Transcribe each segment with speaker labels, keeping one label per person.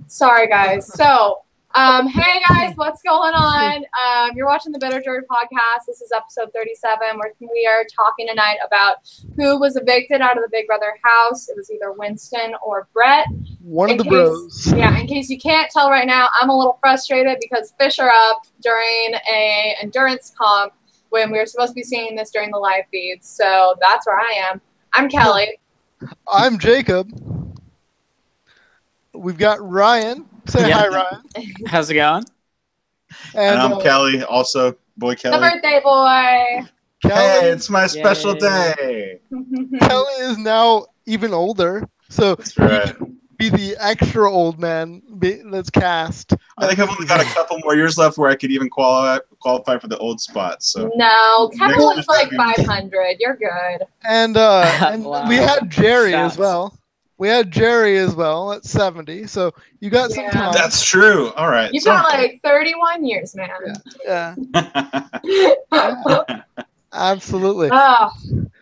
Speaker 1: Sorry, guys. So, hey guys, what's going on? You're watching the Bitter Jury podcast. This is episode 37, where we are talking tonight about who was evicted out of the Big Brother house. It was either Winston or Brett.
Speaker 2: One of the bros.
Speaker 1: Yeah, in case you can't tell right now, I'm a little frustrated because fish are up during a endurance comp when we were supposed to be seeing this during the live feed. So that's where I am. I'm Kelly.
Speaker 2: I'm Jacob. We've got Ryan. Say hi, Ryan.
Speaker 3: How's it going?
Speaker 4: And I'm Kelly, also boy Kelly.
Speaker 1: The birthday boy.
Speaker 2: Kelly,
Speaker 4: hey, it's my special day.
Speaker 2: Kelly is now even older, so
Speaker 4: That's right.
Speaker 2: he can be the extra old man that's cast.
Speaker 4: I think I've only got a couple more years left where I could even qualify for the old spot. So
Speaker 1: no, Kevin was like 500. You're good.
Speaker 2: And
Speaker 3: Wow.
Speaker 2: we had Jerry as well. We had Jerry as well at 70, so you got some time.
Speaker 4: That's true. All right.
Speaker 1: You've got like 31 years, man.
Speaker 2: Yeah. Absolutely.
Speaker 1: Oh.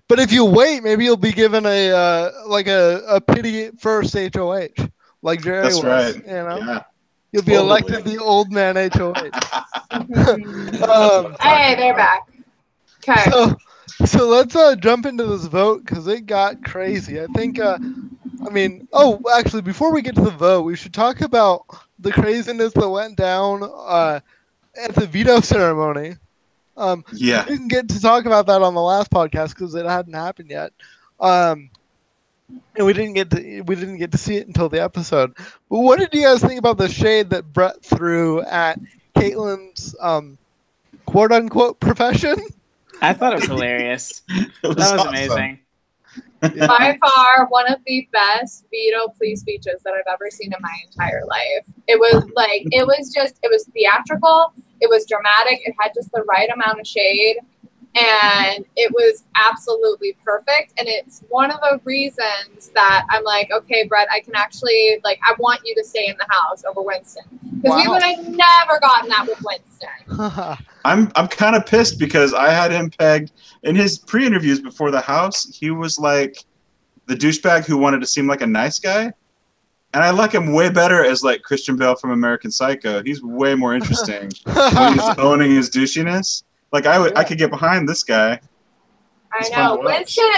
Speaker 2: But if you wait, maybe you'll be given a pity first HOH, like Jerry
Speaker 4: That's
Speaker 2: was.
Speaker 4: right.
Speaker 2: You know,
Speaker 4: Yeah.
Speaker 2: you'll be elected the old man HOH.
Speaker 1: Hey, they're back. Okay.
Speaker 2: So let's jump into this vote because it got crazy. I think. Actually, before we get to the vote, we should talk about the craziness that went down at the veto ceremony.
Speaker 4: Yeah.
Speaker 2: We didn't get to talk about that on the last podcast because it hadn't happened yet, and we didn't get to see it until the episode. But what did you guys think about the shade that Brett threw at Caitlin's quote unquote profession?
Speaker 3: I thought it was hilarious. That was
Speaker 4: awesome.
Speaker 3: amazing.
Speaker 1: By far, one of the best veto plea speeches that I've ever seen in my entire life. It was theatrical. It was dramatic. It had just the right amount of shade. And it was absolutely perfect. And it's one of the reasons that I'm like, okay, Brett, I can actually, I want you to stay in the house over Winston. Because we would have never gotten that with Winston.
Speaker 4: I'm kind of pissed because I had him pegged in his pre-interviews before the house. He was like the douchebag who wanted to seem like a nice guy. And I like him way better as like Christian Bale from American Psycho. He's way more interesting when he's owning his douchiness. Like I could get behind this guy.
Speaker 1: I know.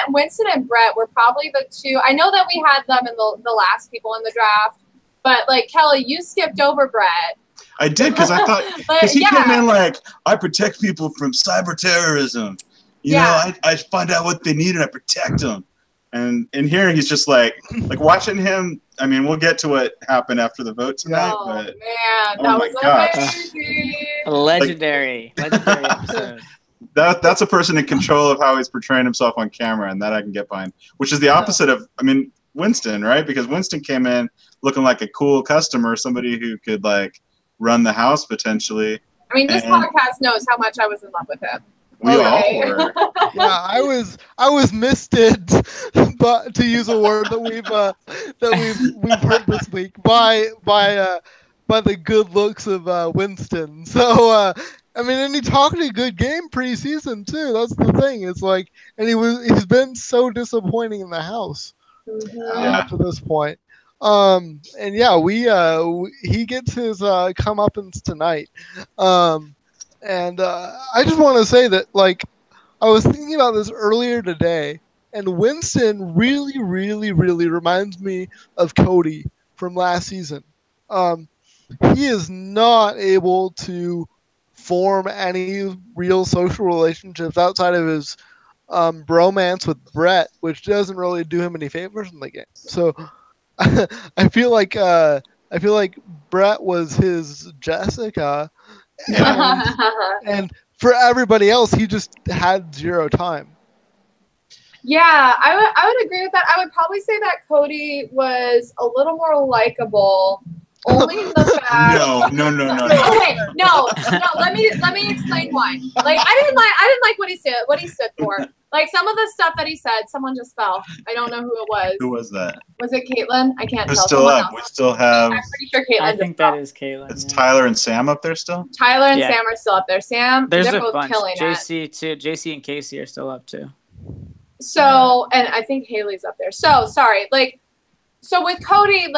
Speaker 1: Winston and Brett were probably the two. I know that we had them in the last people in the draft, but Kelly, you skipped over Brett.
Speaker 4: I did because I thought because he came in like I protect people from cyber terrorism. You know, I find out what they need and I protect them. And in here he's just like watching him. I mean, we'll get to what happened after the vote tonight.
Speaker 1: Oh
Speaker 4: but,
Speaker 1: man, that was amazing.
Speaker 3: Legendary episode.
Speaker 4: That's a person in control of how he's portraying himself on camera, and that I can get behind. Which is the opposite of, Winston, right? Because Winston came in looking like a cool customer, somebody who could run the house potentially.
Speaker 1: This podcast knows how much I was in love with him.
Speaker 4: We all were.
Speaker 2: Yeah, I was misted, but to use a word that we've heard this week by the good looks of Winston. So and he talked a good game preseason too. That's the thing. It's he's been so disappointing in the house up to this point. He gets his comeuppance tonight. And I just want to say that, I was thinking about this earlier today, and Winston really, really, really reminds me of Cody from last season. He is not able to form any real social relationships outside of his bromance with Brett, which doesn't really do him any favors in the game. So I feel like Brett was his Jessica. And for everybody else, he just had zero time.
Speaker 1: Yeah, I would agree with that. I would probably say that Cody was a little more likable, only in the fact.
Speaker 4: No.
Speaker 1: Okay, no. Let me explain why. I didn't like what he stood for. Some of the stuff that he said, someone just fell. I don't know who it was.
Speaker 4: Who was that?
Speaker 1: Was it Caitlin? I can't
Speaker 4: Who's
Speaker 1: tell.
Speaker 4: still up? We still have.
Speaker 1: I'm pretty sure Caitlin.
Speaker 3: I think that is Caitlin.
Speaker 4: It's Tyler and Sam up there still.
Speaker 1: Tyler and Sam are still up there. Sam,
Speaker 3: there's
Speaker 1: they're
Speaker 3: a
Speaker 1: both
Speaker 3: bunch.
Speaker 1: killing
Speaker 3: JC too. JC and Casey are still up too.
Speaker 1: So, and I think Haley's up there. So sorry, so with Cody,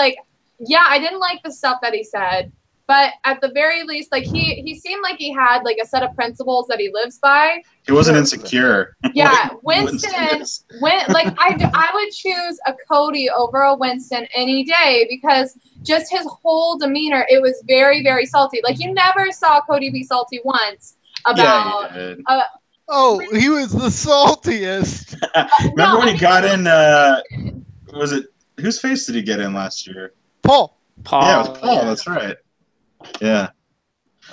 Speaker 1: Yeah, I didn't like the stuff that he said, but at the very least, like he seemed like he had like a set of principles that he lives by.
Speaker 4: He wasn't insecure.
Speaker 1: Yeah,
Speaker 4: like
Speaker 1: Winston like I would choose a Cody over a Winston any day because just his whole demeanor, it was very, very salty. Like you never saw Cody be salty once about
Speaker 2: he was the saltiest.
Speaker 4: Remember when he got in was it whose face did he get in last year?
Speaker 2: Paul.
Speaker 4: Yeah, it was Paul, that's right. Yeah.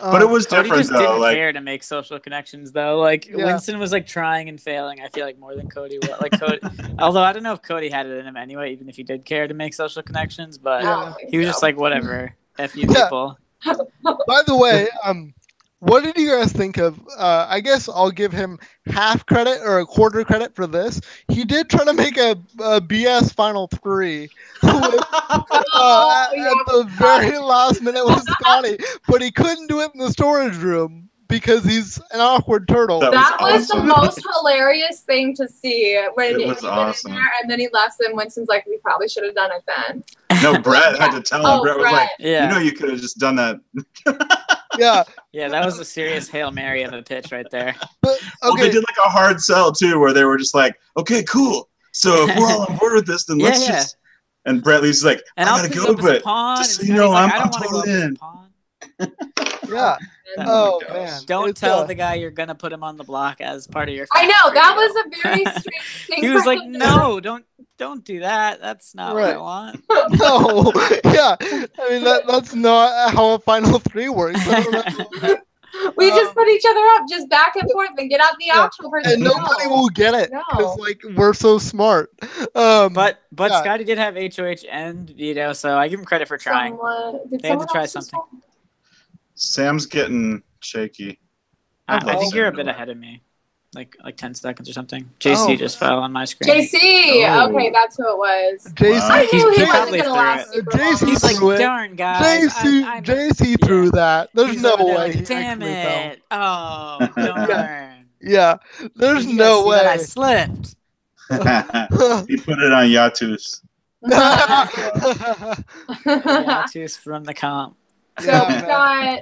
Speaker 4: But it was
Speaker 3: Cody
Speaker 4: different
Speaker 3: just
Speaker 4: though.
Speaker 3: didn't
Speaker 4: Like,
Speaker 3: care to make social connections though. Like Winston was like trying and failing. I feel like more than Cody was. Like Cody, although I don't know if Cody had it in him anyway, even if he did care to make social connections. But he was just like whatever. F you people.
Speaker 2: By the way, what did you guys think of? I guess I'll give him half credit or a quarter credit for this. He did try to make a BS Final 3 at the very last minute with Scotty, but he couldn't do it in the storage room because he's an awkward turtle.
Speaker 1: That was the most hilarious thing to see when
Speaker 4: it was awesome.
Speaker 1: In there, and then he left, and Winston's like, "We probably should have done it then."
Speaker 4: No, Brett had to tell him. Brett was like,
Speaker 3: "You
Speaker 4: know, you could have just done that."
Speaker 2: Yeah,
Speaker 3: that was a serious Hail Mary of a pitch right there.
Speaker 2: But
Speaker 4: well, they did like a hard sell too, where they were just like, "Okay, cool. So if we're all on board with this, then let's just." And Brett Lee's like,
Speaker 3: and
Speaker 4: "I gotta go, but just so you know, I'm totally in."
Speaker 2: Yeah. Oh man!
Speaker 3: Don't tell the guy you're gonna put him on the block as part of your.
Speaker 1: I know that was a very strange thing.
Speaker 3: He was like, "No, don't do that. That's not what I want."
Speaker 2: No, yeah. I mean that's not how a Final 3 works.
Speaker 1: We just put each other up, just back and forth, and get out the actual person.
Speaker 2: And nobody will get it because like we're so smart.
Speaker 3: But Scotty did have HOH and veto, so I give him credit for trying. They had to try something.
Speaker 4: Sam's getting shaky.
Speaker 3: I think you're a bit ahead of me, like 10 seconds or something. JC just fell on my screen.
Speaker 1: JC, okay, that's who it was.
Speaker 2: JC,
Speaker 1: I knew he wasn't gonna last.
Speaker 2: JC
Speaker 3: threw it. Darn guys,
Speaker 2: JC threw that. There's no way.
Speaker 3: Like, damn it! Oh darn.
Speaker 2: Yeah, there's no way.
Speaker 3: I slipped.
Speaker 4: He put it on Yatus.
Speaker 3: Yatus from the comp.
Speaker 1: So we've got.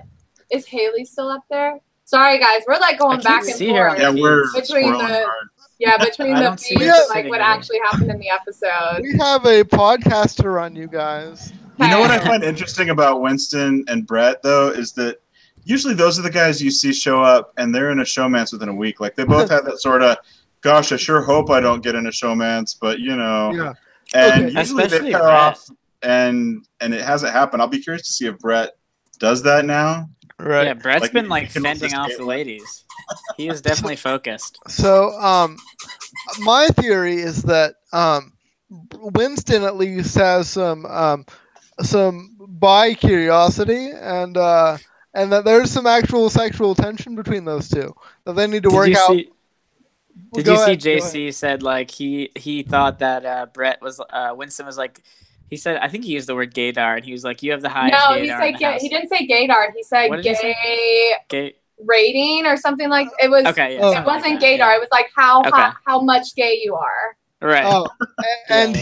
Speaker 1: Is Haley still up there? Sorry, guys, we're like going back and forth.
Speaker 4: Yeah, we're
Speaker 1: between the feeds and like what actually happened in the episode.
Speaker 2: We have a podcast to run, you guys.
Speaker 4: You know what I find interesting about Winston and Brett though is that usually those are the guys you see show up and they're in a showmance within a week. Like they both have that sort of, gosh, I sure hope I don't get in a showmance, but you know.
Speaker 2: Yeah.
Speaker 4: And usually they pair off, and it hasn't happened. I'll be curious to see if Brett does that now.
Speaker 2: Right.
Speaker 3: Yeah, Brett's been like fending off the ladies. He is definitely focused.
Speaker 2: So, my theory is that Winston at least has some bi curiosity, and that there's some actual sexual tension between those two that they need to work out.
Speaker 3: Did you see JC said like he thought that Brett was Winston was like, he said, I think he used the word gaydar, and he was like, you have the highest gaydar.
Speaker 1: No, he didn't say gaydar. He said gay rating or something like it was.
Speaker 3: Okay,
Speaker 1: it wasn't gaydar. Yeah. It was like how much gay you are.
Speaker 3: Right.
Speaker 2: Oh, and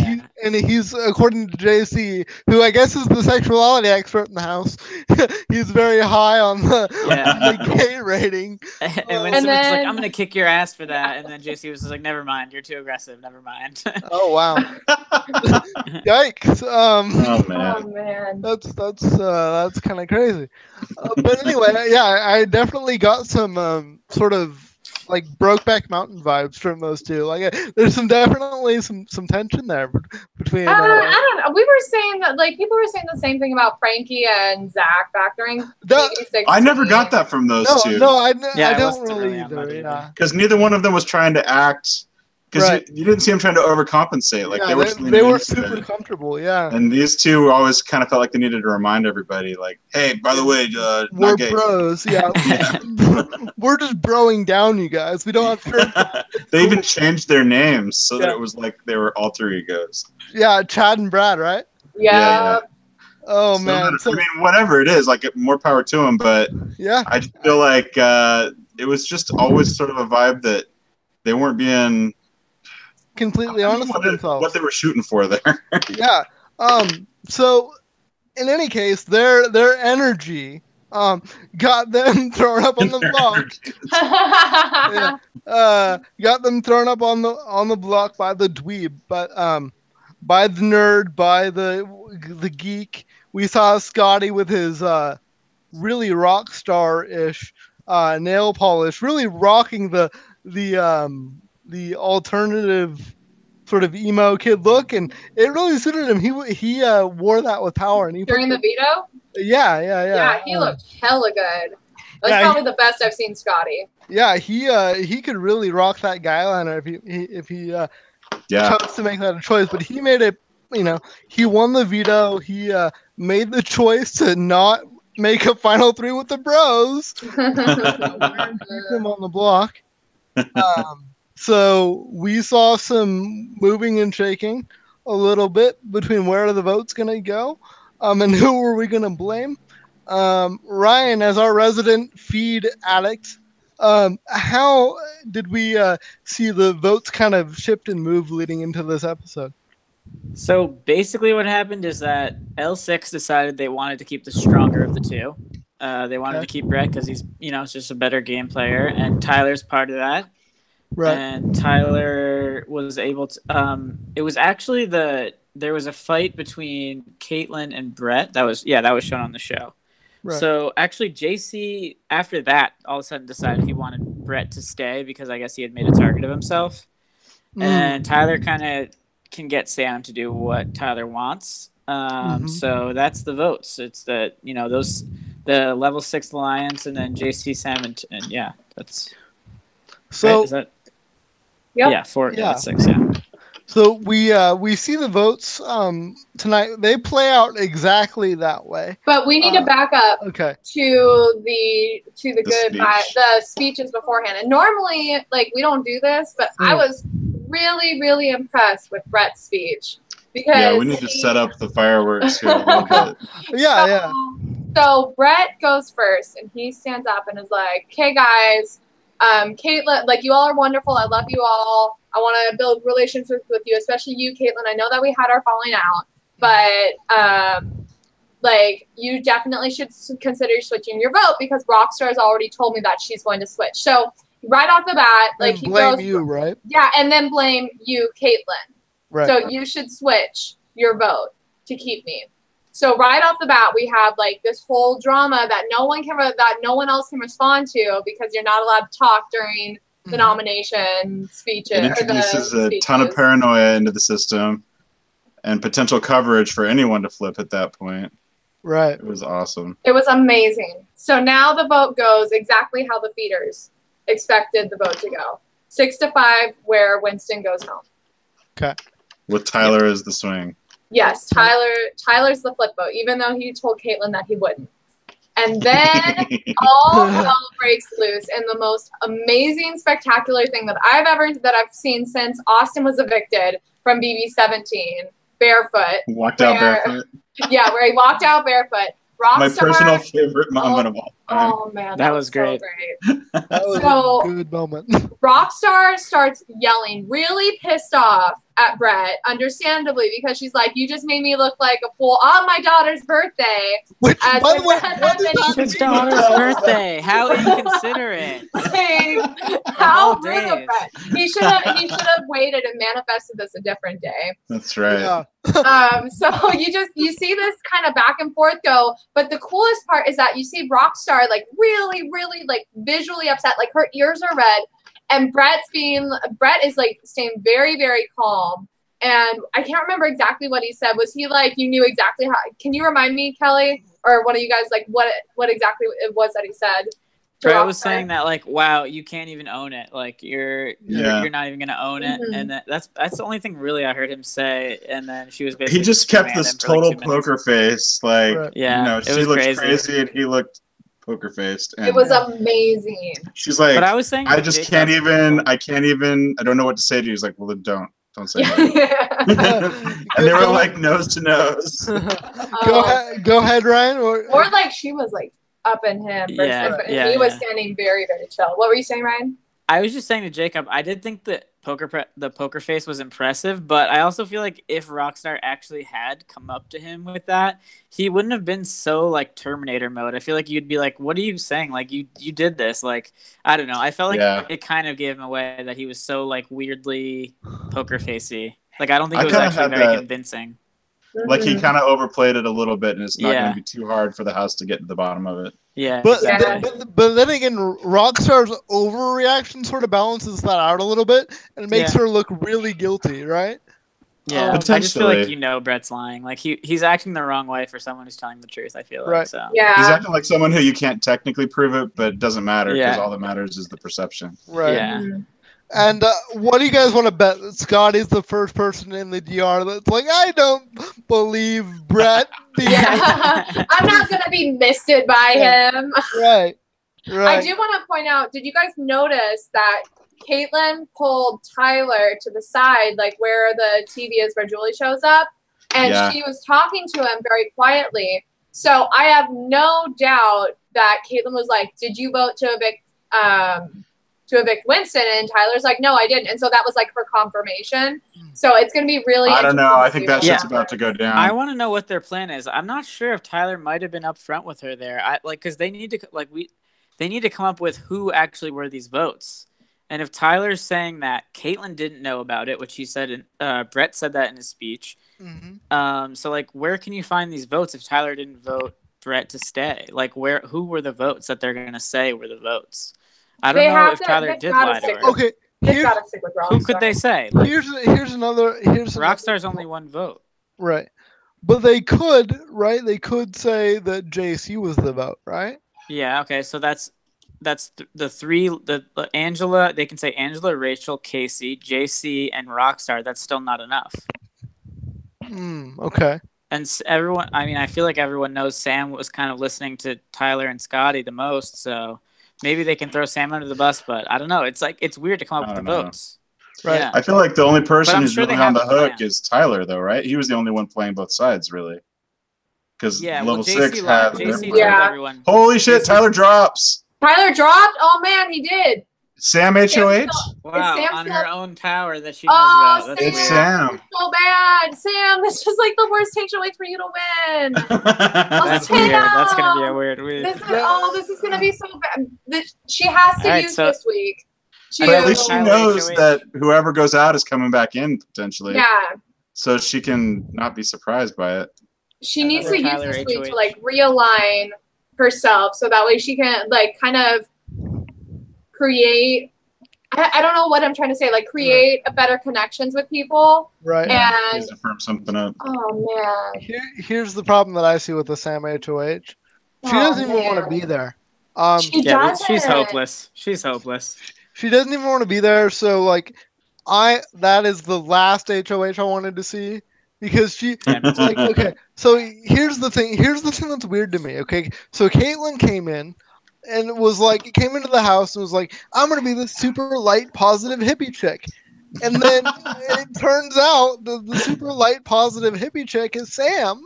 Speaker 2: he's according to JC, who I guess is the sexuality expert in the house. He's very high on the gay rating.
Speaker 3: And Winston was like, "I'm gonna kick your ass for that," and then JC was just like, "Never mind, you're too aggressive. Never mind."
Speaker 2: Oh wow! Yikes!
Speaker 4: Oh man,
Speaker 2: that's kind of crazy. But anyway, yeah, I definitely got some sort of like Brokeback Mountain vibes from those two. Like, there's definitely some tension there between.
Speaker 1: I don't know. We were saying that like people were saying the same thing about Frankie and Zach back during.
Speaker 4: I never got that from those two.
Speaker 2: No, I don't really either. Yeah,
Speaker 4: because neither one of them was trying to act. Because you didn't see them trying to overcompensate. Like
Speaker 2: they were super comfortable. Yeah.
Speaker 4: And these two always kind of felt like they needed to remind everybody, like, hey, by the way,
Speaker 2: we're
Speaker 4: not gay.
Speaker 2: Bros. Yeah. We're just broing down, you guys. We don't have.
Speaker 4: They even changed their names so that it was like they were alter egos.
Speaker 2: Yeah, Chad and Brad, right?
Speaker 1: Yeah.
Speaker 2: Oh man.
Speaker 4: I mean, whatever it is, like more power to them. But
Speaker 2: yeah,
Speaker 4: I just feel like it was just always sort of a vibe that they weren't being
Speaker 2: completely honest with themselves.
Speaker 4: What they were shooting for there.
Speaker 2: Yeah. So in any case, their energy got them thrown up on the block. Got them thrown up on the block by the dweeb, but by the nerd, by the geek. We saw Scotty with his really rock star-ish nail polish, really rocking the alternative sort of emo kid look, and it really suited him. He wore that with power, and
Speaker 1: during the veto.
Speaker 2: Yeah,
Speaker 1: he looked hella good. That's probably the best I've seen Scotty.
Speaker 2: Yeah, he could really rock that guy liner if he chose to make that a choice. But he made it. He won the veto. He made the choice to not make a final three with the bros. Keep them on the block. So we saw some moving and shaking a little bit between where the vote's going to go and who are we going to blame. Ryan, as our resident feed addict, how did we see the votes kind of shift and move leading into this episode?
Speaker 3: So basically what happened is that L6 decided they wanted to keep the stronger of the two. They wanted to keep Brett because he's, just a better game player, and Tyler's part of that. Right. And Tyler was able to. It was actually there was a fight between Caitlin and Brett. That was shown on the show. Right. So actually, JC after that all of a sudden decided he wanted Brett to stay because I guess he had made a target of himself. And Tyler kind of can get Sam to do what Tyler wants. So that's the votes. It's the level 6 alliance, and then JC, Sam, and yeah, that's.
Speaker 2: So
Speaker 3: right? Is that? Yep. Yeah, 4. Yeah, that's 6. Yeah.
Speaker 2: So we see the votes tonight. They play out exactly that way.
Speaker 1: But we need to back up to the speeches beforehand. And normally, we don't do this, but I was really, really impressed with Brett's speech because
Speaker 4: we need to set up the fireworks here a little bit.
Speaker 1: So Brett goes first, and he stands up and is like, "Okay, guys." Caitlin, you all are wonderful. I love you all. I want to build relationships with you, especially you, Caitlin. I know that we had our falling out, but you definitely should consider switching your vote because Rockstar has already told me that she's going to switch. So right off the bat, he
Speaker 2: blame
Speaker 1: goes,
Speaker 2: you, right?
Speaker 1: Yeah, and then blame you, Caitlin.
Speaker 2: Right.
Speaker 1: So you should switch your vote to keep me. So right off the bat, we have this whole drama that no one else can respond to because you're not allowed to talk during the nomination speeches.
Speaker 4: It introduces a ton of paranoia into the system and potential coverage for anyone to flip at that point.
Speaker 2: Right.
Speaker 4: It was awesome.
Speaker 1: It was amazing. So now the vote goes exactly how the feeders expected the vote to go. 6-5, where Winston goes home.
Speaker 2: Okay.
Speaker 4: With Tyler as the swing.
Speaker 1: Yes, Tyler's the flip vote, even though he told Caitlin that he wouldn't. And then all hell breaks loose in the most amazing, spectacular thing that I've seen since Austin was evicted from BB17, barefoot.
Speaker 4: Walked out barefoot.
Speaker 1: Yeah, where he walked out barefoot. Rockstar,
Speaker 4: my personal favorite moment of all time.
Speaker 1: Oh man,
Speaker 3: that was great.
Speaker 1: So great.
Speaker 2: That was a good moment.
Speaker 1: Rockstar starts yelling, really pissed off at Brett, understandably, because she's like, "You just made me look like a fool on my daughter's birthday."
Speaker 2: Which, by the way,
Speaker 3: his daughter's birthday. How inconsiderate!
Speaker 1: How rude of Brett. He should have waited and manifested this a different day.
Speaker 4: That's right.
Speaker 2: Yeah.
Speaker 1: So you see this kind of back and forth go, but the coolest part is that you see Rockstar really, really visually upset, her ears are red. And Brett is staying very, very calm. And I can't remember exactly what he said. Was he you knew exactly how? Can you remind me, Kelly, or one of you guys, what exactly it was that he said?
Speaker 3: Brett was saying that wow, you can't even own it. You're not even gonna own it. And that's the only thing really I heard him say. And then she was basically
Speaker 4: he just kept this total poker face. She looked crazy and he looked poker faced.
Speaker 1: It was amazing.
Speaker 4: She's like,
Speaker 3: but I was saying,
Speaker 4: I can't even. I don't know what to say to you. He's like, well, then don't say that. And they were nose to nose.
Speaker 2: Go ahead, Ryan.
Speaker 1: Or she was up in him. And he was standing very, very chill. What were you saying, Ryan?
Speaker 3: I was just saying to Jacob, I did think that the poker face was impressive, but I also feel like if Rockstar actually had come up to him with that, he wouldn't have been so like Terminator mode. I feel like you'd be like, "What are you saying? Like you did this?" Like I don't know. I felt like it kind of gave him away that he was so like weirdly poker facey. Like I don't think it was actually very convincing.
Speaker 4: Like he kind of overplayed it a little bit, and it's not going to be too hard for the house to get to the bottom of it.
Speaker 3: Yeah,
Speaker 2: but
Speaker 3: exactly.
Speaker 2: but then again, Rockstar's overreaction sort of balances that out a little bit and makes her look really guilty, right?
Speaker 3: Yeah, I just feel like Brett's lying. Like he's acting the wrong way for someone who's telling the truth. I feel like so.
Speaker 1: Yeah,
Speaker 4: he's acting like someone who you can't technically prove it, but it doesn't matter because all that matters is the perception.
Speaker 2: Right.
Speaker 3: Yeah.
Speaker 2: And what do you guys want to bet that Scotty's the first person in the DR that's like, I don't believe Brett?
Speaker 1: I'm not going to be misted by him.
Speaker 2: Right.
Speaker 1: I do want to point out, did you guys notice that Caitlin pulled Tyler to the side, like where the TV is where Julie shows up? And she was talking to him very quietly. So I have no doubt that Caitlin was like, did you vote to evict Winston? And Tyler's like, no, I didn't. And so that was like for confirmation. So it's going to be really
Speaker 4: I don't know. I think that shit's about to go down.
Speaker 3: I want to know what their plan is. I'm not sure if Tyler might have been up front with her there. Because they need to come up with who actually were these votes. And if Tyler's saying that Caitlin didn't know about it, which he said, Brett said that in his speech. So like, where can you find these votes if Tyler didn't vote Brett to stay? Like, who were the votes that they're going to say were the votes? I don't know if Tyler did lie to her.
Speaker 2: Okay,
Speaker 3: who could they say? Like,
Speaker 2: here's another.
Speaker 3: Rockstar's only one vote.
Speaker 2: Right, but they could, right? They could say that JC was the vote, right?
Speaker 3: Yeah. Okay. So that's the three. The Angela. They can say Angela, Rachel, Casey, JC, and Rockstar. That's still not enough.
Speaker 2: Okay.
Speaker 3: And everyone. I mean, I feel like everyone knows Sam was kind of listening to Tyler and Scotty the most. So. Maybe they can throw Sam under the bus, but I don't know. It's like it's weird to come up with the votes.
Speaker 2: Right.
Speaker 3: Yeah.
Speaker 4: I feel like the only person who's really on the hook is Tyler, though, right? He was the only one playing both sides, really. Because level 6 had
Speaker 3: everyone.
Speaker 4: Holy shit, Tyler drops.
Speaker 1: Tyler dropped? Oh, man, he did.
Speaker 4: Sam HOH?
Speaker 3: Wow, on her own power that she knows about. That's
Speaker 4: it's Sam.
Speaker 1: So bad. Sam, this is like the worst HOH for you to win.
Speaker 3: That's weird. That's going to be a weird week.
Speaker 1: This is going to be so bad. She has to use this week.
Speaker 4: But at least she knows that whoever goes out is coming back in, potentially.
Speaker 1: Yeah.
Speaker 4: So she can not be surprised by it.
Speaker 1: She needs to use this week to, like, realign herself so that way she can, like, kind of create I don't know what I'm trying to say, like create a better connections with people.
Speaker 2: Right.
Speaker 1: And
Speaker 4: to firm something up.
Speaker 1: Oh man.
Speaker 2: Here's the problem that I see with the Sam HOH. She doesn't even want to be there.
Speaker 1: She doesn't.
Speaker 3: She's hopeless. She's hopeless.
Speaker 2: She doesn't even want to be there, so like that is the last HOH I wanted to see. Because she like okay, so here's the thing that's weird to me, okay? So Caitlin came in and came into the house and was like, I'm gonna be this super light, positive hippie chick. And then it turns out the super light, positive hippie chick is Sam.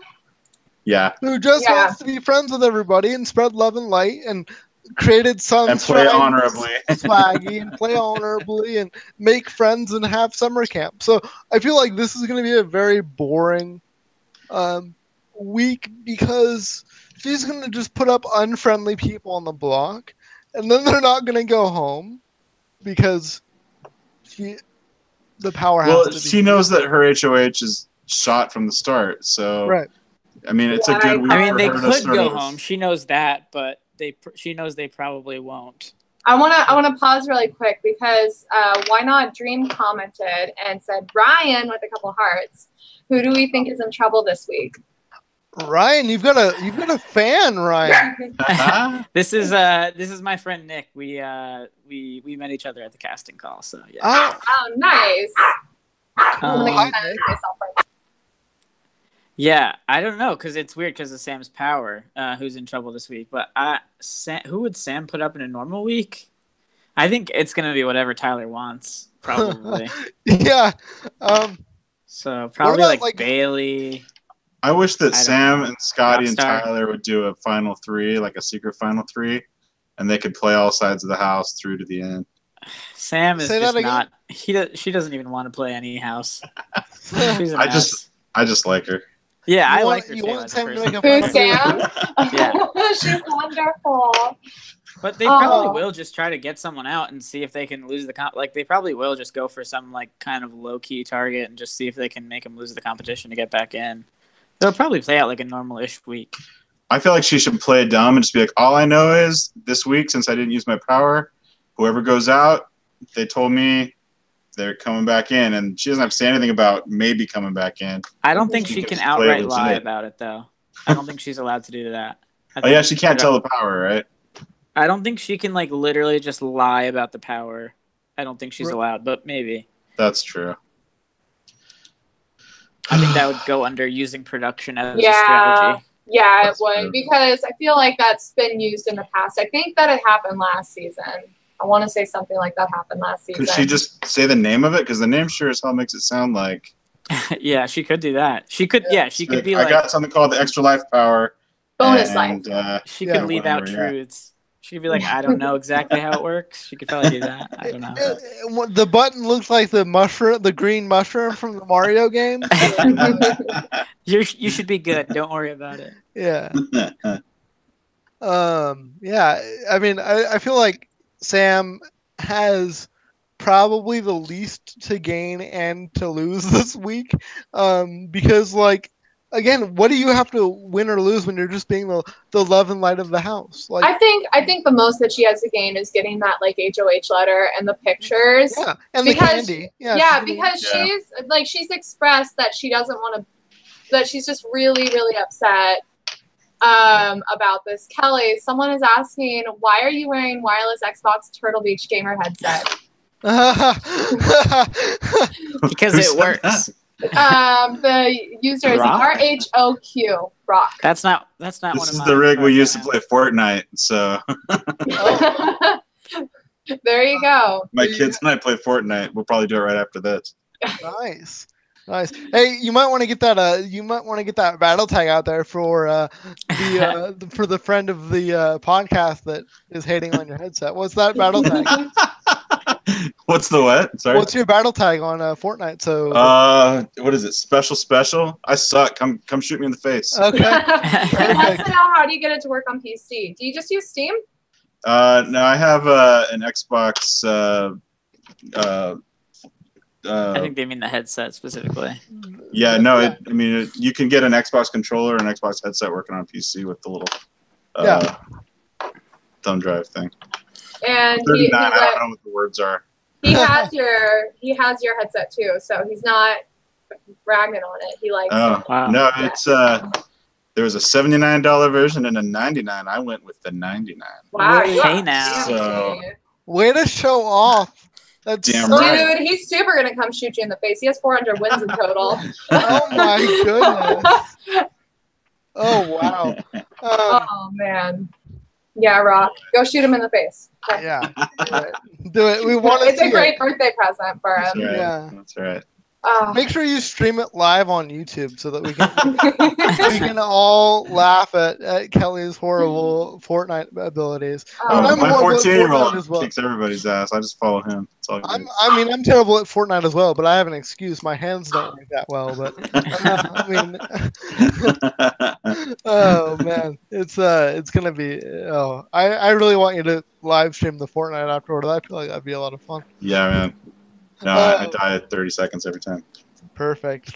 Speaker 4: Yeah.
Speaker 2: Who just wants to be friends with everybody and spread love and light and created sunshine
Speaker 4: and play honorably.
Speaker 2: Swaggy and play honorably and make friends and have summer camp. So I feel like this is gonna be a very boring week because she's going to just put up unfriendly people on the block, and then they're not going to go home because the power has to be.
Speaker 4: She knows that her HOH is shot from the start, so
Speaker 2: right.
Speaker 4: I mean, it's a good week.
Speaker 3: I mean, they
Speaker 4: for
Speaker 3: could go home. She knows that, but she knows they probably won't.
Speaker 1: I wanna pause really quick because Why Not Dream commented and said, Ryan with a couple hearts. Who do we think is in trouble this week?
Speaker 2: Ryan, you've got a fan, Ryan.
Speaker 3: This is my friend Nick. We met each other at the casting call, so yeah.
Speaker 1: Oh nice.
Speaker 3: Yeah, I don't know because it's weird because of Sam's power. Who's in trouble this week? But who would Sam put up in a normal week? I think it's gonna be whatever Tyler wants, probably.
Speaker 2: Yeah.
Speaker 3: So probably like Bailey.
Speaker 4: I wish that Sam and Scotty and Tyler would do a final 3, like a secret final 3, and they could play all sides of the house through to the end.
Speaker 3: Sam is
Speaker 2: Say
Speaker 3: just
Speaker 2: that again?
Speaker 3: not. She doesn't even want to play any house. She's a
Speaker 4: I
Speaker 3: mess.
Speaker 4: just like her.
Speaker 3: Yeah,
Speaker 2: You
Speaker 3: I
Speaker 2: want-
Speaker 3: like her
Speaker 2: you
Speaker 3: too.
Speaker 2: want
Speaker 3: As a
Speaker 2: Sam to
Speaker 3: person.
Speaker 2: make a
Speaker 1: Who's Sam?
Speaker 3: Yeah.
Speaker 1: She's wonderful.
Speaker 3: But they probably will just try to get someone out and see if they can lose the like they probably will just go for some like kind of low key target and just see if they can make them lose the competition to get back in. They'll probably play out like a normal-ish week.
Speaker 4: I feel like she should play it dumb and just be like, all I know is this week, since I didn't use my power, whoever goes out, they told me they're coming back in, and she doesn't have to say anything about maybe coming back in.
Speaker 3: I don't think she can
Speaker 4: just play
Speaker 3: outright
Speaker 4: it
Speaker 3: lie
Speaker 4: legit.
Speaker 3: about it though. I don't think she's allowed to do that.
Speaker 4: Oh yeah, she can't tell the power, right?
Speaker 3: I don't think she can like literally just lie about the power. I don't think she's allowed, but maybe.
Speaker 4: That's true.
Speaker 3: I think that would go under using production as a strategy.
Speaker 1: Yeah,
Speaker 4: That's
Speaker 1: it would
Speaker 4: true.
Speaker 1: because I feel like that's been used in the past. I think that it happened last season. I want to say something like that happened last season.
Speaker 4: Could she just say the name of it? Because the name sure as hell makes it sound like.
Speaker 3: Yeah, she could do that. She could. Yeah, she could be
Speaker 4: I
Speaker 3: like.
Speaker 4: got something called the extra life power.
Speaker 1: Bonus
Speaker 4: and,
Speaker 1: life.
Speaker 3: She could leave out
Speaker 4: whatever, yeah.
Speaker 3: truths. She could be like, I don't know exactly how it works. She could probably do that. I don't know.
Speaker 2: The button looks like the green mushroom from the Mario game.
Speaker 3: You should be good. Don't worry about it.
Speaker 2: Yeah. Yeah. I mean, I feel like Sam has probably the least to gain and to lose this week. Because like, again, what do you have to win or lose when you're just being the love and light of the house? Like,
Speaker 1: I think the most that she has to gain is getting that like HOH letter and the pictures.
Speaker 2: yeah, and
Speaker 1: because,
Speaker 2: the candy.
Speaker 1: Yeah, because she's expressed that she doesn't want to, that she's just really, really upset about this. Kelly, someone is asking, why are you wearing wireless Xbox Turtle Beach gamer headset?
Speaker 3: Because it works.
Speaker 1: The user is RHOQ Rock.
Speaker 3: That's not one
Speaker 4: This
Speaker 3: of
Speaker 4: is
Speaker 3: mine.
Speaker 4: the rig we used to play Fortnite. So
Speaker 1: There you go.
Speaker 4: my kids and I play Fortnite. We'll probably do it right after this.
Speaker 2: Nice. Hey, you might want to get that battle tag out there for for the friend of the podcast that is hating on your headset. What's that battle tag?
Speaker 4: What's the what? Sorry.
Speaker 2: What's your battle tag on Fortnite? So
Speaker 4: what is it? Special? I suck. Come shoot me in the face.
Speaker 2: Okay.
Speaker 1: He wants to know, how do you get it to work on PC? Do you just use Steam?
Speaker 4: No, I have an Xbox.
Speaker 3: I think they mean the headset specifically.
Speaker 4: Yeah, no. You can get an Xbox controller and an Xbox headset working on PC with the little thumb drive thing.
Speaker 1: And
Speaker 4: 39. I don't know what the words are.
Speaker 1: He has your headset too, so he's not bragging on it. He likes it.
Speaker 3: Wow.
Speaker 4: No, it's there was a $79 version and a $99. I went with the $99.
Speaker 1: Wow,
Speaker 2: Hey
Speaker 1: you are
Speaker 3: now.
Speaker 4: So-
Speaker 1: fancy.
Speaker 2: way to show off. That's
Speaker 4: Damn
Speaker 2: so-
Speaker 4: right.
Speaker 1: Dude, he's super gonna come shoot you in the face. He has 400 wins in total.
Speaker 2: Oh my goodness. Oh wow.
Speaker 1: Oh man. Yeah, Rock. Go shoot him in the face. Okay.
Speaker 2: Yeah. Do it. We want to
Speaker 1: It's
Speaker 2: see
Speaker 1: a great
Speaker 2: it.
Speaker 1: birthday present for
Speaker 4: That's
Speaker 1: him.
Speaker 4: right.
Speaker 2: Yeah.
Speaker 4: That's right.
Speaker 2: Make sure you stream it live on YouTube so that we can all laugh at Kelly's horrible Fortnite abilities.
Speaker 1: Oh,
Speaker 2: I'm
Speaker 4: My
Speaker 2: horrible at
Speaker 4: 14-year-old
Speaker 2: Fortnite as well.
Speaker 4: kicks everybody's ass. I just follow him. It's all good.
Speaker 2: I'm terrible at Fortnite as well, but I have an excuse. My hands don't work that well. But oh man, it's gonna be. Oh, I really want you to live stream the Fortnite afterward. I feel like that'd be a lot of fun.
Speaker 4: Yeah, man. No, I die at 30 seconds every time.
Speaker 2: Perfect.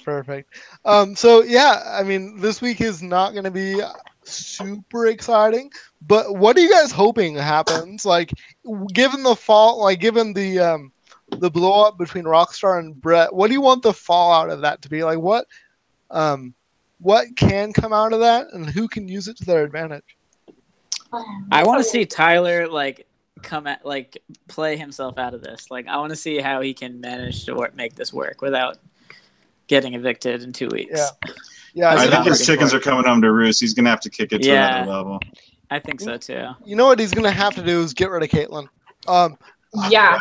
Speaker 2: So yeah, I mean, this week is not going to be super exciting, but what are you guys hoping happens? Like, given the given the blow up between Rockstar and Brett, what do you want the fallout of that to be? Like, what can come out of that, and who can use it to their advantage?
Speaker 3: I want to see Tyler play himself out of this. Like, I want to see how he can manage to make this work without getting evicted in 2 weeks.
Speaker 2: Yeah.
Speaker 4: I think his chickens are coming home to roost. He's gonna have to kick it to another level.
Speaker 3: I think so too.
Speaker 2: You know what he's gonna have to do is get rid of Caitlyn.
Speaker 1: Yeah.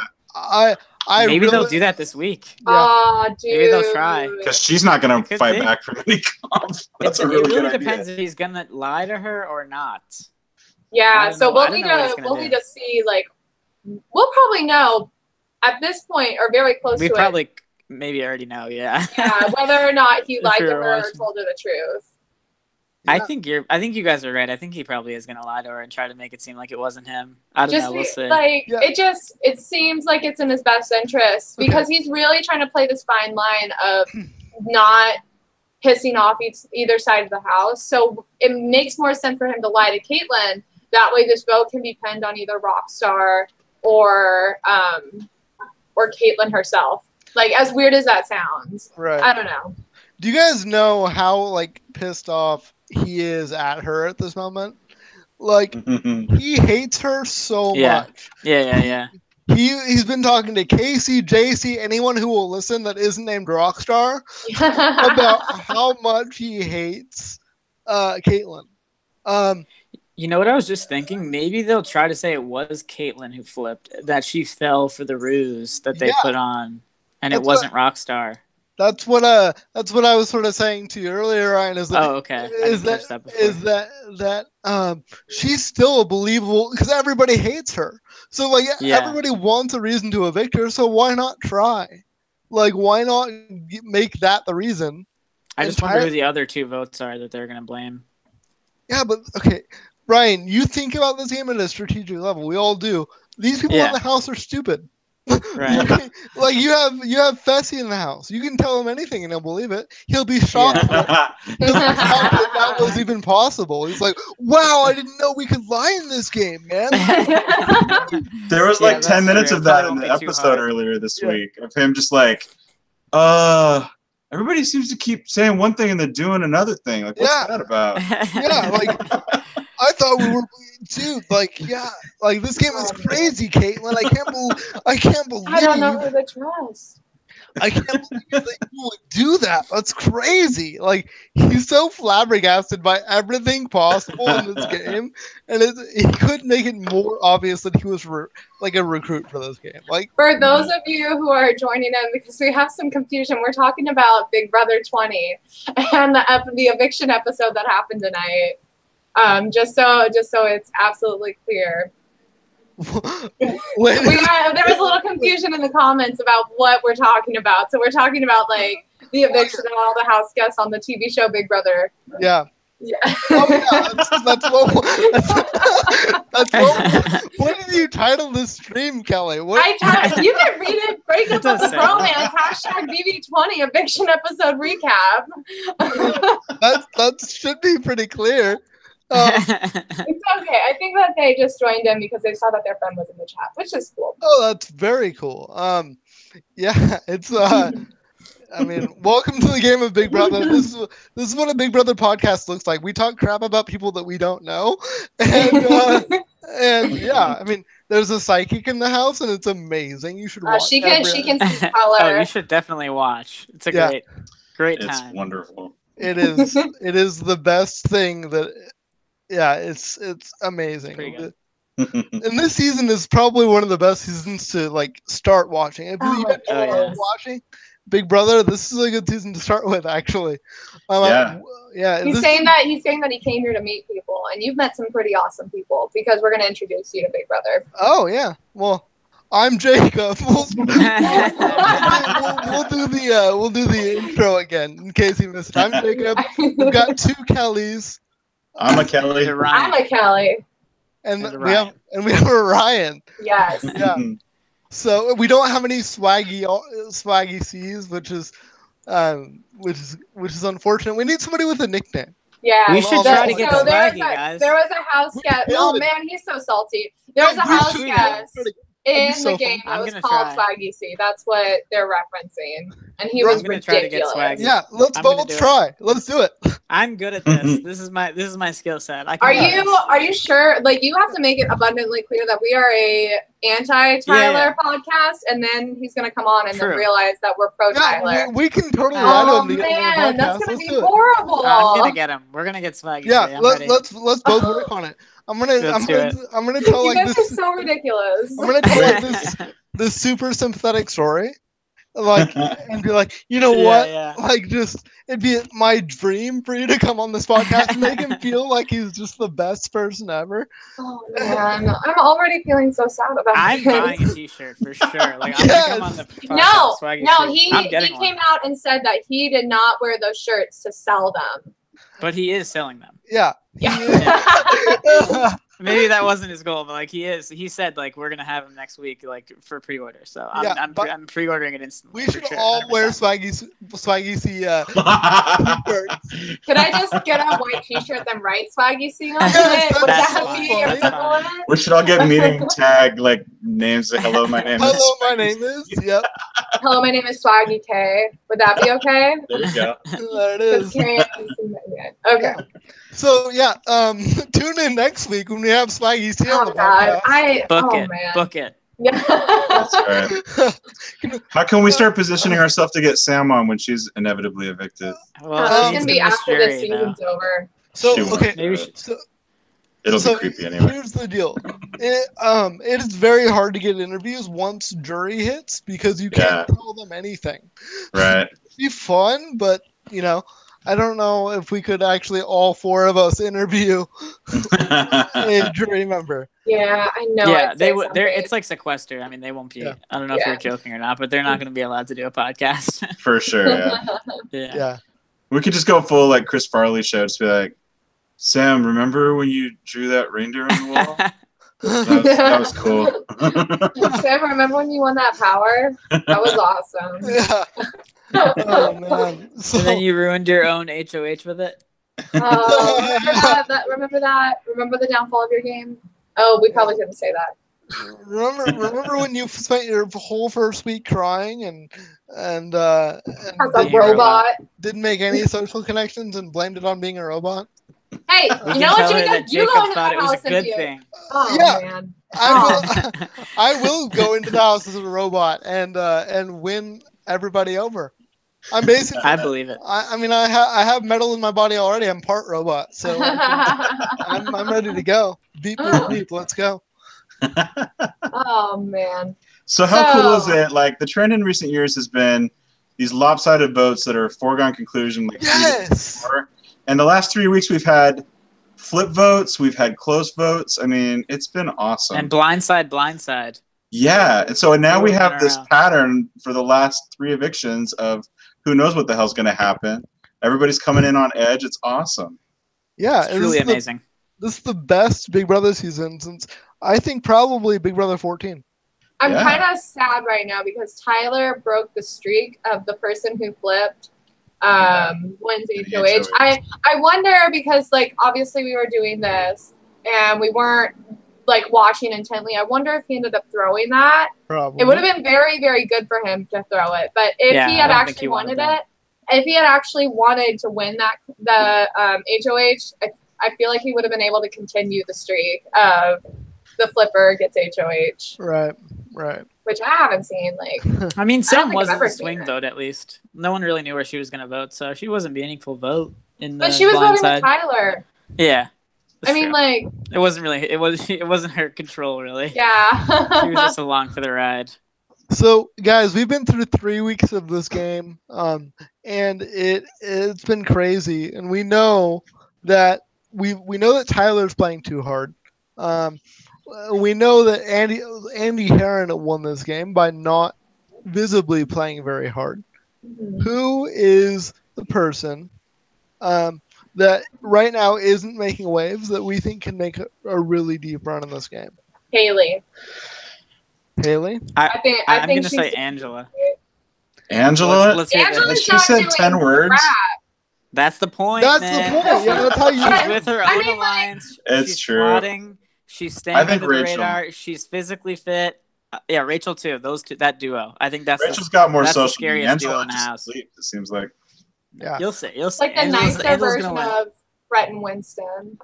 Speaker 3: Maybe
Speaker 2: really,
Speaker 3: they'll do that this week.
Speaker 1: Oh, dude.
Speaker 3: Maybe they'll try.
Speaker 4: Because she's not gonna
Speaker 3: It could
Speaker 4: fight
Speaker 3: be.
Speaker 4: back from any comp. That's
Speaker 3: It
Speaker 4: a really
Speaker 3: really
Speaker 4: good
Speaker 3: depends
Speaker 4: idea.
Speaker 3: if he's gonna lie to her or not. I
Speaker 1: Yeah,
Speaker 3: don't
Speaker 1: so
Speaker 3: know. I
Speaker 1: we'll
Speaker 3: don't
Speaker 1: need
Speaker 3: know what he's
Speaker 1: to
Speaker 3: gonna do.
Speaker 1: see like we'll probably know at this point, or very close to it.
Speaker 3: We probably maybe already know, yeah.
Speaker 1: Yeah, whether or not he lied to her or told her the truth.
Speaker 3: Yeah. I think you guys are right. I think he probably is gonna lie to her and try to make it seem like it wasn't him. I don't know. We'll see.
Speaker 1: Like it seems like it's in his best interest because he's really trying to play this fine line of not pissing off either side of the house. So it makes more sense for him to lie to Caitlyn. That way, this vote can be pinned on either Rockstar or Caitlyn herself. Like, as weird as that sounds,
Speaker 2: right?
Speaker 1: I don't know.
Speaker 2: Do you guys know how like pissed off he is at her at this moment? Like, he hates her so much.
Speaker 3: Yeah.
Speaker 2: He's been talking to Casey, JC, anyone who will listen that isn't named Rockstar about how much he hates Caitlyn.
Speaker 3: You know what I was just thinking? Maybe they'll try to say it was Caitlyn who flipped, that she fell for the ruse that they put on, and it wasn't Rockstar.
Speaker 2: That's what I was sort of saying to you earlier, Ryan. Is that she's still believable because everybody hates her. So like everybody wants a reason to evict her. So why not try? Like why not make that the reason?
Speaker 3: I just wonder who the other two votes are that they're gonna blame.
Speaker 2: Yeah, but okay, Ryan, you think about this game at a strategic level. We all do. These people in the house are stupid.
Speaker 3: Right.
Speaker 2: Like you have Fessy in the house. You can tell him anything and he'll believe it. He'll be shocked that was even possible. He's like, wow, I didn't know we could lie in this game, man.
Speaker 4: There was like 10 minutes of that in the episode earlier this week of him just like, everybody seems to keep saying one thing and then doing another thing. Like, what's that about?
Speaker 2: Yeah, like I thought we were, dude. Like, like this game is crazy, Caitlyn. I can't believe.
Speaker 1: I don't know who to trust.
Speaker 2: I can't believe that you would do that. That's crazy. Like he's so flabbergasted by everything possible in this game, and he couldn't make it more obvious that he was like a recruit for this game. Like
Speaker 1: for those of you who are joining in, because we have some confusion, we're talking about Big Brother 20 and the eviction episode that happened tonight. Just so it's absolutely clear. There was a little confusion in the comments about what we're talking about. So we're talking about like the eviction of all the house guests on the TV show Big Brother.
Speaker 2: Yeah. Oh, yeah. That's what did you title this stream, Kelly?
Speaker 1: You can read it. Breakup of the Bromance. #BB20 eviction episode recap.
Speaker 2: that should be pretty clear.
Speaker 1: It's okay. I think that they just joined in because they saw that their friend was in the chat, which is cool.
Speaker 2: Oh, that's very cool. Yeah, it's I mean, welcome to the game of Big Brother. This is what a Big Brother podcast looks like. We talk crap about people that we don't know, and yeah, I mean, there's a psychic in the house, and it's amazing. You should watch.
Speaker 1: She can see color.
Speaker 3: Oh, you should definitely watch. It's a great time.
Speaker 4: It's wonderful.
Speaker 2: It is. It is the best thing that. Yeah, it's amazing. And this season is probably one of the best seasons to like start watching. If you watching Big Brother, this is a good season to start with, actually.
Speaker 1: He's saying that he came here to meet people, and you've met some pretty awesome people because we're going to introduce you to Big Brother.
Speaker 2: Oh yeah, well, I'm Jacob. We'll do the intro again in case you missed it. I'm Jacob. We've got two Kellys.
Speaker 4: I'm a Kelly.
Speaker 1: I'm a Kelly.
Speaker 2: And we have a Ryan.
Speaker 1: Yes.
Speaker 2: Yeah. So we don't have any swaggy C's, which is unfortunate. We need somebody with a nickname.
Speaker 1: Yeah.
Speaker 3: We should try to get swaggy, guys.
Speaker 1: There was a house guest. Oh man, he's so salty. There was a house guest in the game that was called Swaggy C. That's what they're referencing. And he was ridiculous.
Speaker 2: Yeah, let's both try. Let's do it.
Speaker 3: I'm good at this. This is my skill set.
Speaker 1: Are you sure? Like, you have to make it abundantly clear that we are a anti-Tyler podcast, and then he's gonna come on and then realize that we're pro-Tyler.
Speaker 2: We can totally lie to him.
Speaker 1: Oh man, that's gonna be horrible.
Speaker 3: I'm gonna get him. We're gonna get Swaggy.
Speaker 2: Yeah, let's both work on it. I'm gonna tell
Speaker 1: you guys are so ridiculous.
Speaker 2: I'm gonna tell like this super sympathetic story, like, and be like, you know what? Like, just it'd be my dream for you to come on this podcast and make him feel like he's just the best person ever.
Speaker 1: Oh man, I'm already feeling so sad about
Speaker 3: I'm
Speaker 1: this.
Speaker 3: buying a T-shirt for sure. Like, I'm gonna come on the podcast.
Speaker 1: No, he came out and said that he did not wear those shirts to sell them.
Speaker 3: But he is selling them.
Speaker 2: Yeah.
Speaker 3: Maybe that wasn't his goal, but like he is. He said like we're gonna have him next week, like for pre-order. So I'm pre-ordering it instantly.
Speaker 2: We should all 100%. Wear Swaggy C.
Speaker 1: Could I just get a white T-shirt then write Swaggy C on it? Would that be acceptable?
Speaker 4: We should all get meeting tag like names. Like, hello, my name is.
Speaker 2: Hello, my name is. Yep.
Speaker 1: Hello, my name is Swaggy K. Would that be okay?
Speaker 4: There you go.
Speaker 2: There it is.
Speaker 1: Okay.
Speaker 2: So yeah, tune in next week when we have Swaggy C on the
Speaker 1: podcast.
Speaker 3: Book it.
Speaker 1: Yeah.
Speaker 4: That's right. How can we start positioning ourselves to get Sam on when she's inevitably evicted?
Speaker 1: Well, that's gonna be after this season's over.
Speaker 2: So okay,
Speaker 4: it'll be creepy anyway.
Speaker 2: Here's the deal. It is very hard to get interviews once jury hits because you can't tell them anything.
Speaker 4: Right.
Speaker 2: It'd be fun, but you know. I don't know if we could actually all four of us interview a jury member.
Speaker 1: Yeah, I know.
Speaker 3: Yeah, it's like sequestered. I mean, they won't be. Yeah. I don't know if you're joking or not, but they're not going to be allowed to do a podcast.
Speaker 4: For sure.
Speaker 2: Yeah.
Speaker 4: We could just go full like Chris Farley show. Just be like, Sam, remember when you drew that reindeer on the wall? That was cool.
Speaker 1: Sam, remember when you won that power? That was awesome.
Speaker 2: Yeah. Oh man!
Speaker 3: And then you ruined your own HOH with it.
Speaker 1: Remember that? Remember the downfall of your game? Oh, we probably couldn't say that.
Speaker 2: Remember when you spent your whole first week crying and
Speaker 1: as a robot
Speaker 2: didn't make any social connections and blamed it on being a robot?
Speaker 1: Hey, you know what, Jacob? You go into the house and be
Speaker 3: thing.
Speaker 1: Oh man!
Speaker 2: I will go into the house as a robot and win everybody over. I'm basically.
Speaker 3: I believe it.
Speaker 2: I mean, I have metal in my body already. I'm part robot, so I'm ready to go. Beep beep beep. Let's go.
Speaker 1: Oh man!
Speaker 4: So how cool is it? Like the trend in recent years has been these lopsided votes that are foregone conclusion. Like
Speaker 2: yes.
Speaker 4: And the last 3 weeks we've had flip votes. We've had close votes. I mean, it's been awesome.
Speaker 3: And blindside.
Speaker 4: Yeah, and so now we have this pattern for the last 3 evictions of who knows what the hell's going to happen. Everybody's coming in on edge. It's awesome.
Speaker 2: Yeah,
Speaker 3: it's truly amazing.
Speaker 2: This is the best Big Brother season since I think probably Big Brother 14.
Speaker 1: I'm kind of sad right now because Tyler broke the streak of the person who flipped wins HOH. I wonder because like obviously we were doing this and we weren't like watching intently. I wonder if he ended up throwing that.
Speaker 2: Probably.
Speaker 1: It would have been very, very good for him to throw it. But if he had actually wanted it, if he had actually wanted to win the HOH, I feel like he would have been able to continue the streak of the flipper gets HOH.
Speaker 2: Right.
Speaker 1: Which I haven't seen. Like,
Speaker 3: I mean, Sam wasn't the swing vote at least. No one really knew where she was going to vote, so she wasn't a meaningful vote in the.
Speaker 1: But she was voting
Speaker 3: side.
Speaker 1: with Tyler.
Speaker 3: Yeah.
Speaker 1: I mean, like
Speaker 3: it wasn't her control really.
Speaker 1: Yeah.
Speaker 3: She was just along for the ride.
Speaker 2: So, guys, we've been through 3 weeks of this game, and it's been crazy. And we know that we know that Tyler's playing too hard. We know that Andy Heron won this game by not visibly playing very hard. Mm-hmm. Who is the person that right now isn't making waves that we think can make a really deep run in this game?
Speaker 1: Haley.
Speaker 3: I'm going to say Angela.
Speaker 4: Angela?
Speaker 3: Let's say
Speaker 4: she said 10 words.
Speaker 1: Crap.
Speaker 3: That's the point.
Speaker 2: That's the point. Yeah, that's how you.
Speaker 3: She's with her own alliance.
Speaker 4: It's
Speaker 3: she's
Speaker 4: true.
Speaker 3: Plotting. She's staying under the radar. She's physically fit. Yeah, Rachel too. Those two, that duo. I think that's
Speaker 4: Rachel's got more social.
Speaker 3: The scariest duo in the house.
Speaker 4: Sleep, it seems like.
Speaker 3: Yeah, you'll see.
Speaker 1: Like the nicer version of Brett and Winston.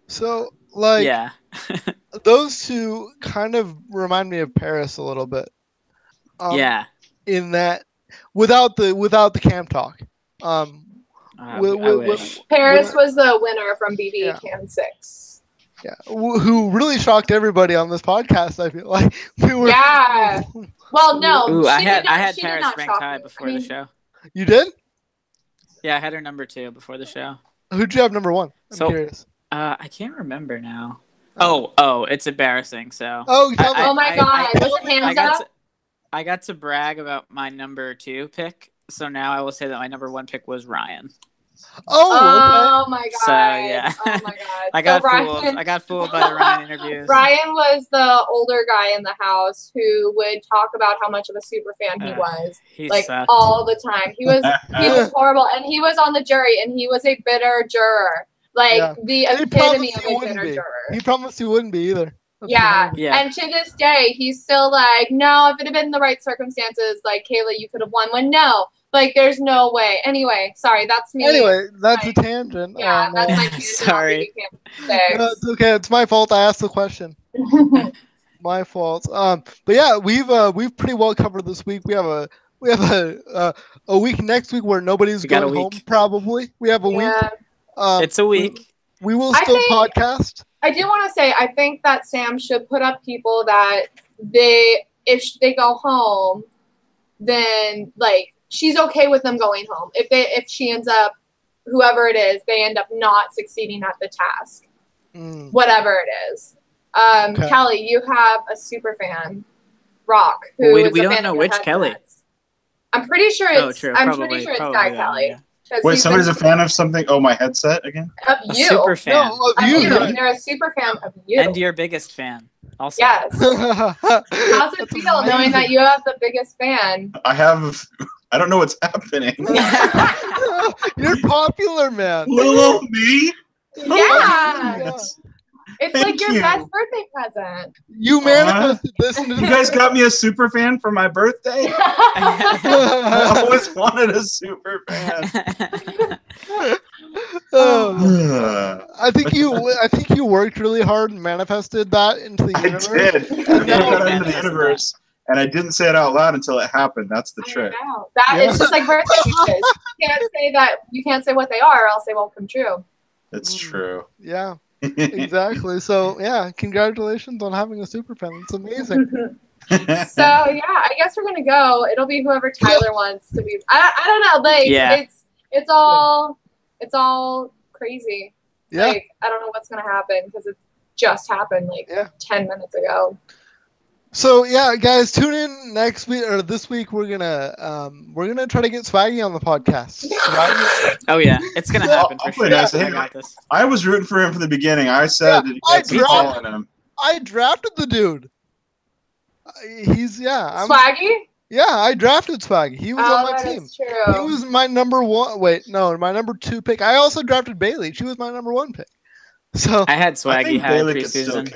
Speaker 2: So, like,
Speaker 3: yeah,
Speaker 2: those two kind of remind me of Paris a little bit.
Speaker 3: Yeah.
Speaker 2: In that, without the camp talk.
Speaker 3: I wish.
Speaker 1: Paris was the winner from BB Can 6.
Speaker 2: Yeah, who really shocked everybody on this podcast. I feel like we were.
Speaker 1: Yeah. Well, no.
Speaker 3: Ooh, I had
Speaker 1: she did
Speaker 3: Paris
Speaker 1: not
Speaker 3: ranked
Speaker 1: shock
Speaker 3: high
Speaker 1: me.
Speaker 3: before the show.
Speaker 2: You did?
Speaker 3: Yeah, I had her number 2 before the show.
Speaker 2: Who'd you have number 1? I'm curious.
Speaker 3: I can't remember now. Oh, it's embarrassing. So.
Speaker 2: Oh,
Speaker 1: oh my God! Was it hands up?
Speaker 3: I got to brag about my number 2 pick, so now I will say that my number 1 pick was Ryan.
Speaker 2: Oh,
Speaker 1: okay. My God!
Speaker 3: So yeah,
Speaker 1: oh my God!
Speaker 3: I got fooled by the Ryan interviews.
Speaker 1: Ryan was the older guy in the house who would talk about how much of a super fan he was, like
Speaker 3: sucked.
Speaker 1: all the time. He was horrible, and he was on the jury, and he was a bitter juror, like the epitome of a bitter juror.
Speaker 2: He promised he wouldn't be either.
Speaker 1: Yeah, and to this day, he's still like, no, if it had been the right circumstances, like, Kayla, you could have won. When no, like, there's no way. Anyway, sorry, that's me.
Speaker 2: Anyway, that's a tangent.
Speaker 1: Yeah, that's my tangent.
Speaker 3: Sorry.
Speaker 2: No, it's okay. It's my fault. I asked the question. My fault. But yeah, we've pretty well covered this week. We have a week next week where nobody's going home. Probably we have a week.
Speaker 3: It's a week.
Speaker 2: We will still podcast.
Speaker 1: I do want to say, I think that Sam should put up people that if they go home, then like she's okay with them going home. If she ends up, whoever it is, they end up not succeeding at the task, whatever it is. Kelly, you have a super fan, Rock, who is
Speaker 3: we
Speaker 1: a
Speaker 3: don't
Speaker 1: fan
Speaker 3: know
Speaker 1: of
Speaker 3: which
Speaker 1: headsets.
Speaker 3: Kelly.
Speaker 1: I'm pretty sure it's.
Speaker 3: True.
Speaker 1: I'm pretty sure it's Guy Kelly.
Speaker 3: Yeah.
Speaker 4: Wait, somebody's a fan of something? Oh, my headset again?
Speaker 1: Of you.
Speaker 3: A super fan.
Speaker 2: No, of you.
Speaker 1: They're a super fan of you.
Speaker 3: And your biggest fan. Also.
Speaker 1: Yes. How's it feel knowing that you have the biggest fan?
Speaker 4: I don't know what's happening.
Speaker 2: You're popular, man.
Speaker 4: Little me?
Speaker 1: Yeah. It's
Speaker 4: Thank
Speaker 1: like your
Speaker 4: you.
Speaker 1: best birthday present.
Speaker 2: You manifested this.
Speaker 4: You guys got me a super fan for my birthday? I always wanted a super fan.
Speaker 2: I think you worked really hard and manifested that into the universe.
Speaker 4: I did. I got it into the universe, and I didn't say it out loud until it happened. That's the trick.
Speaker 1: It's just like birthday wishes. You can't say what they are, or else they won't come true.
Speaker 4: It's true.
Speaker 2: Yeah. Exactly. So yeah, congratulations on having a super fan. It's amazing.
Speaker 1: So yeah, I guess we're gonna go. It'll be whoever Tyler wants to be. I don't know. Like it's all crazy.
Speaker 2: Yeah.
Speaker 1: Like I don't know what's gonna happen because it just happened like 10 minutes ago.
Speaker 2: So yeah, guys, tune in next week or this week. We're gonna try to get Swaggy on the podcast.
Speaker 3: Oh yeah, it's gonna happen for sure.
Speaker 4: Nice. Hey, I was rooting for him from the beginning. I said that
Speaker 2: I drafted the dude.
Speaker 1: Swaggy.
Speaker 2: Yeah, I drafted Swaggy. He was on my team.
Speaker 1: True.
Speaker 2: He was my number 1. Wait, no, my number 2 pick. I also drafted Bailey. She was my number 1 pick. So
Speaker 3: I had Swaggy high preseason.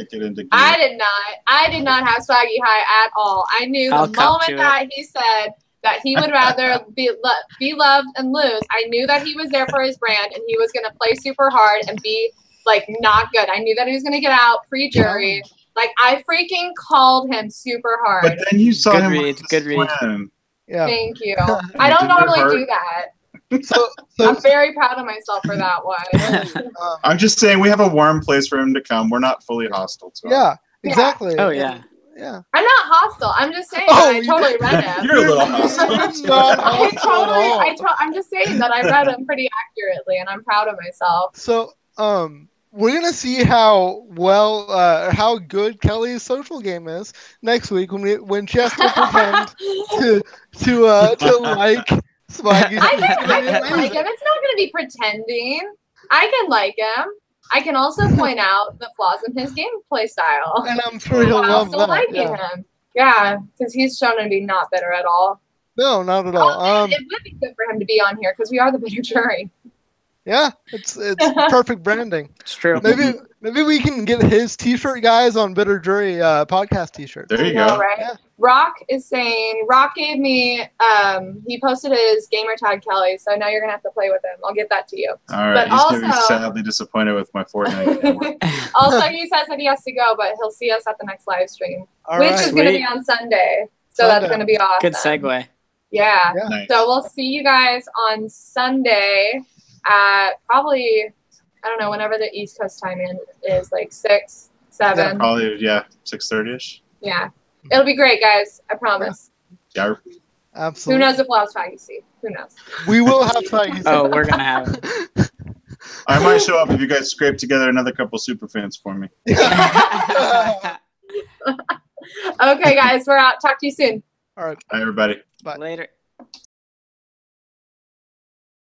Speaker 1: I did not have Swaggy high at all. I knew the moment that he said that he would rather be loved and lose. I knew that he was there for his brand and he was going to play super hard and be like not good. I knew that he was going to get out pre-jury. Like I freaking called him super hard.
Speaker 4: But then you saw him.
Speaker 3: Good read.
Speaker 2: Yeah.
Speaker 1: Thank you. I don't normally do that. So I'm very proud of myself for that one.
Speaker 4: I'm just saying we have a warm place for him to come. We're not fully hostile to him.
Speaker 2: Yeah, exactly.
Speaker 3: Oh yeah.
Speaker 2: Yeah.
Speaker 1: I'm not hostile. I'm just saying that I totally read him.
Speaker 4: You're a little hostile.
Speaker 1: I'm just saying that I read him pretty accurately, and I'm proud of myself.
Speaker 2: So, we're gonna see how good Kelly's social game is next week when she has to pretend to like Swaggy.
Speaker 1: I can like him. It's not gonna be pretending. I can like him. I can also point out the flaws in his gameplay style.
Speaker 2: And I'm sure he'll love that.
Speaker 1: Liking him. Yeah, because he's shown to be not bitter at all.
Speaker 2: No, not at all.
Speaker 1: It would be good for him to be on here because we are the bitter jury.
Speaker 2: Yeah, it's perfect branding.
Speaker 3: It's true.
Speaker 2: Maybe we can get his T-shirt guys on Bitter Jury podcast T-shirt.
Speaker 4: There you go.
Speaker 1: Right? Yeah. Rock gave me he posted his gamer tag Kelly, so now you're gonna have to play with him. I'll get that to you.
Speaker 4: All right. But he's gonna be sadly disappointed with my Fortnite.
Speaker 1: Also, he says that he has to go, but he'll see us at the next live stream, which is gonna be on Sunday. So that's gonna be awesome.
Speaker 3: Good segue.
Speaker 1: Yeah.
Speaker 4: Nice.
Speaker 1: So we'll see you guys on Sunday at probably I don't know, whenever the East Coast time is, like 6, 7.
Speaker 4: Yeah, probably 6:30ish.
Speaker 1: Yeah, it'll be great, guys. I promise.
Speaker 4: Yeah.
Speaker 2: Absolutely.
Speaker 1: Who knows if we'll have Swaggy? Who knows?
Speaker 2: We will have Swaggy.
Speaker 3: Oh, we're gonna have him.
Speaker 4: I might show up if you guys scrape together another couple super fans for me.
Speaker 1: Okay, guys, we're out. Talk to you soon.
Speaker 2: All right.
Speaker 4: Bye, everybody.
Speaker 2: Bye.
Speaker 3: Later.